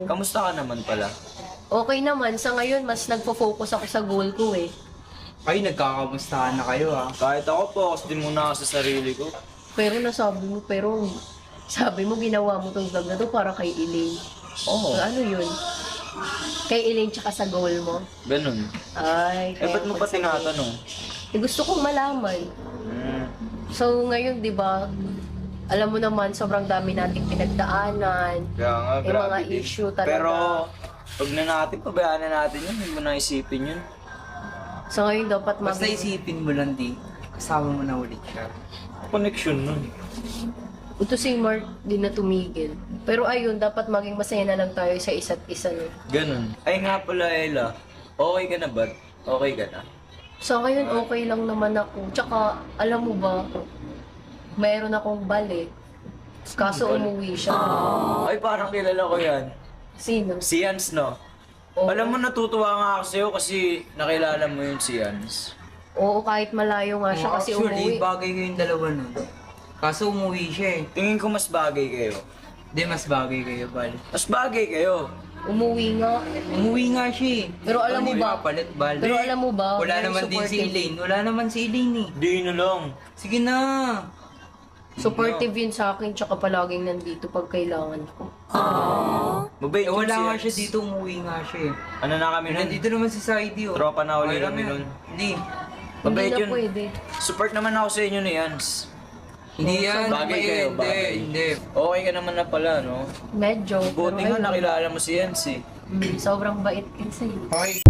Kamusta ka naman pala? Okay naman. Sa ngayon, mas nagpo-focus ako sa goal ko eh. Ay, nagkakamustahan na kayo ah. Kahit ako, focus din muna ako sa sarili ko. Pero sabi mo ginawa mo tong vlog na to para kay Elaine. Oo. Ano yun? Kay Elaine tsaka sa goal mo? Ganun. Ay, Eh, ba't mo pa tinatanong? gusto kong malaman. Hmm. So, ngayon, di ba, alam mo naman, sobrang dami nating pinagdaanan. Kaya nga, Yung mga grabe din. issue talaga. Pero, pag na natin, pabayaan na natin yun. Hindi mo na isipin yun. So, ngayon dapat Basta isipin mo lang di, kasama mo na ulit siya. Connection nun. Ito si Mark din na tumigil. Pero ayun, dapat maging masaya na lang tayo sa isa't isa. No? Ganun. Ay nga pala, Ella. Okay ka na ba? Okay ka na? So ngayon, okay lang naman ako. Tsaka, alam mo ba, mayroon akong bale. Kaso umuwi siya. Ay, parang kilala ko yan. Sino? Si Yans, no? Oo. Alam mo, natutuwa nga ako sa'yo kasi nakilala mo yun si Yans. Oo, kahit malayo nga siya kasi Actually, umuwi. bagay kayong dalawa nun. Kaso umuwi siya eh. Tingin ko mas bagay kayo. Di, mas bagay kayo, Bal. Mas bagay kayo. Umuwi nga. Umuwi nga siya eh. Pero alam mo Hindi ba- papalit, Bal. Pero alam mo ba, Wala very naman din si supportive. Elaine. Wala naman si Elaine eh. Di na lang. Sige na. Supportive yun sa akin, tsaka palaging nandito pag kailangan ko. Mabait Eh, yung wala si nga Yans. siya dito, umuwi nga siya eh. Ano na kami nun? Nandito naman si Saidi oh. Tropa na uli Okay lang kami yan. nun. Hindi. Mabait Hindi na yun. pwede. Support naman ako sa inyo ni Yans. Hindi yan. Bagay kayo, Hindi, bagay. hindi. Okay ka naman na pala, no? Medyo. Buti pero nga ayun. nakilala mo si Yans eh. Sobrang bait kasi. Okay.